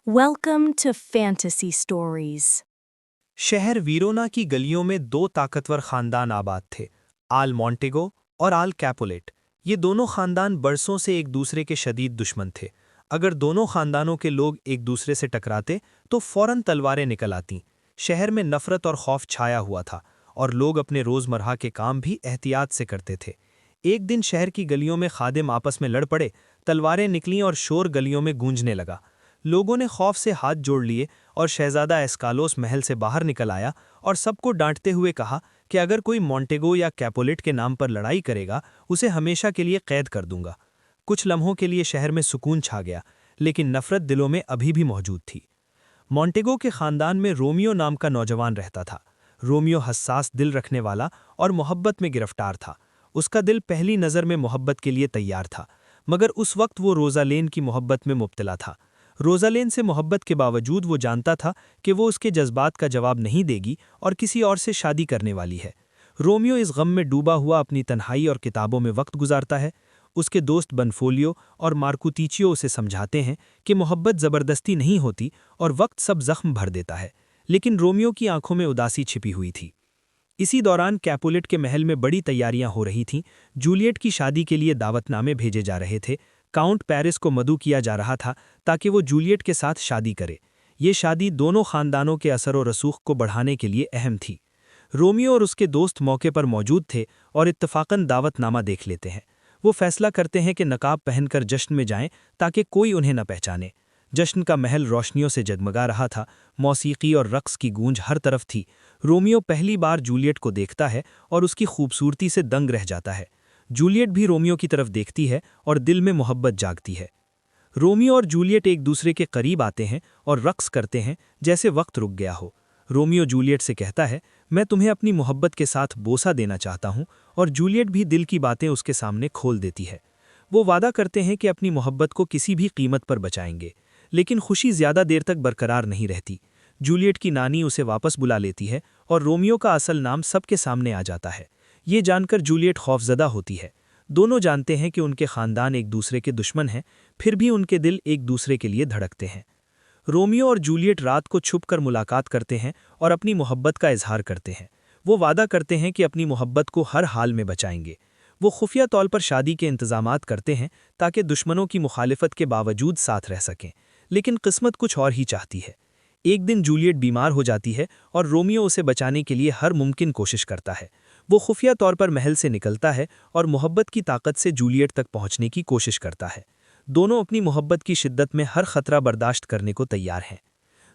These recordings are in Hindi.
Welcome to Fantasy Stories. शहर वीरोना की गलियों में दो ताकतवर खानदान आबाद थे, आल मॉन्टेगो और आल कैपुलेट। ये दोनों खानदान बरसों से एक दूसरे के शदीद दुश्मन थे। अगर दोनों खानदानों के लोग एक दूसरे से टकराते तो फौरन तलवारें निकल आतीं। शहर में नफरत और खौफ छाया हुआ था और लोग अपने रोज़मर्रा के काम भी एहतियात से करते थे। एक दिन शहर की गलियों में खादिम आपस में लड़ पड़े, तलवारें निकलीं और शोर गलियों में गूंजने लगा। लोगों ने खौफ से हाथ जोड़ लिए और शहजादा एस्कालोस महल से बाहर निकल आया और सबको डांटते हुए कहा कि अगर कोई मॉन्टेगो या कैपुलेट के नाम पर लड़ाई करेगा, उसे हमेशा के लिए कैद कर दूंगा। कुछ लम्हों के लिए शहर में सुकून छा गया, लेकिन नफरत दिलों में अभी भी मौजूद थी। मॉन्टेगो के खानदान में रोमियो नाम का नौजवान रहता था। रोमियो हसास दिल रखने वाला और मोहब्बत में गिरफ्तार था। उसका दिल पहली नज़र में मोहब्बत के लिए तैयार था, मगर उस वक्त वो रोज़ालेन की मोहब्बत में मुब्तला था। रोज़ालेन से मोहब्बत के बावजूद वो जानता था कि वो उसके जज्बात का जवाब नहीं देगी और किसी और से शादी करने वाली है। रोमियो इस गम में डूबा हुआ अपनी तन्हाई और किताबों में वक्त गुजारता है। उसके दोस्त बनफोलियो और मार्कुतिचियो उसे समझाते हैं कि मोहब्बत ज़बरदस्ती नहीं होती और वक्त सब जख्म भर देता है, लेकिन रोमियो की आंखों में उदासी छिपी हुई थी। इसी दौरान कैपुलेट के महल में बड़ी तैयारियां हो रही थीं। जूलियट की शादी के लिए दावतनामे भेजे जा रहे थे। काउंट पेरिस को मदऊ किया जा रहा था ताकि वो जूलियट के साथ शादी करे। ये शादी दोनों खानदानों के असर और रसूख को बढ़ाने के लिए अहम थी। रोमियो और उसके दोस्त मौके पर मौजूद थे और इत्तफाकन दावतनामा देख लेते हैं। वो फैसला करते हैं कि नकाब पहनकर जश्न में जाएं ताकि कोई उन्हें न पहचाने। जश्न का महल रोशनियों से जगमगा रहा था, मौसीकी और रक्स की गूंज हर तरफ थी। रोमियो पहली बार जूलियट को देखता है और उसकी खूबसूरती से दंग रह जाता है। जूलियट भी रोमियो की तरफ देखती है और दिल में मोहब्बत जागती है। रोमियो और जूलियट एक दूसरे के करीब आते हैं और रक्स करते हैं जैसे वक्त रुक गया हो। रोमियो जूलियट से कहता है, मैं तुम्हें अपनी मोहब्बत के साथ बोसा देना चाहता हूँ, और जूलियट भी दिल की बातें उसके सामने खोल देती है। वो वादा करते हैं कि अपनी मोहब्बत को किसी भी कीमत पर बचाएंगे, लेकिन खुशी ज़्यादा देर तक बरकरार नहीं रहती। जूलियट की नानी उसे वापस बुला लेती है और रोमियो का असल नाम सबके सामने आ जाता है। ये जानकर जूलियट खौफजदा होती है। दोनों जानते हैं कि उनके खानदान एक दूसरे के दुश्मन हैं, फिर भी उनके दिल एक दूसरे के लिए धड़कते हैं। रोमियो और जूलियट रात को छुपकर मुलाकात करते हैं और अपनी मोहब्बत का इजहार करते हैं। वो वादा करते हैं कि अपनी मोहब्बत को हर हाल में बचाएंगे। वो खुफिया तौर पर शादी के इंतजामात करते हैं ताकि दुश्मनों की मुखालिफत के बावजूद साथ रह सकें, लेकिन किस्मत कुछ और ही चाहती है। एक दिन जूलियट बीमार हो जाती है और रोमियो उसे बचाने के लिए हर मुमकिन कोशिश करता है। वो खुफिया तौर पर महल से निकलता है और मोहब्बत की ताकत से जूलियट तक पहुंचने की कोशिश करता है। दोनों अपनी मोहब्बत की शिद्दत में हर खतरा बर्दाश्त करने को तैयार हैं।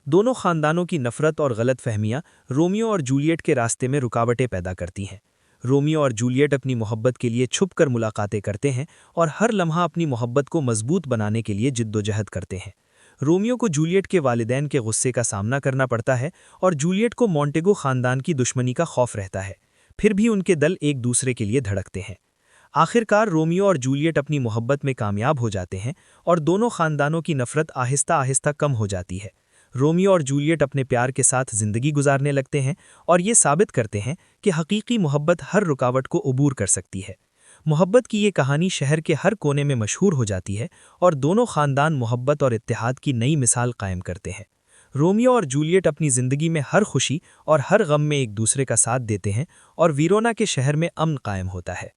दोनों खानदानों की नफरत और गलत फहमियाँ रोमियो और जूलियट के रास्ते में रुकावटें पैदा करती हैं। रोमियो और जूलियट अपनी मोहब्बत के लिए छुपकर मुलाकातें करते हैं और हर लम्हा अपनी मोहब्बत को मजबूत बनाने के लिए जिद्दोजहद करते हैं। रोमियो को जूलियट के वालिदैन के गुस्से का सामना करना पड़ता है और जूलियट को मॉन्टेगो खानदान की दुश्मनी का खौफ रहता है। फिर भी उनके दल एक दूसरे के लिए धड़कते हैं। आखिरकार रोमियो और जूलियट अपनी मोहब्बत में कामयाब हो जाते हैं और दोनों खानदानों की नफरत आहिस्ता आहिस्ता कम हो जाती है। रोमियो और जूलियट अपने प्यार के साथ जिंदगी गुजारने लगते हैं और ये साबित करते हैं कि हकीकी मोहब्बत हर रुकावट को अबूर कर सकती है। मोहब्बत की ये कहानी शहर के हर कोने में मशहूर हो जाती है और दोनों खानदान मोहब्बत और इत्तेहाद की नई मिसाल कायम करते हैं। रोमियो और जूलियट अपनी ज़िंदगी में हर खुशी और हर गम में एक दूसरे का साथ देते हैं और वीरोना के शहर में अमन कायम होता है।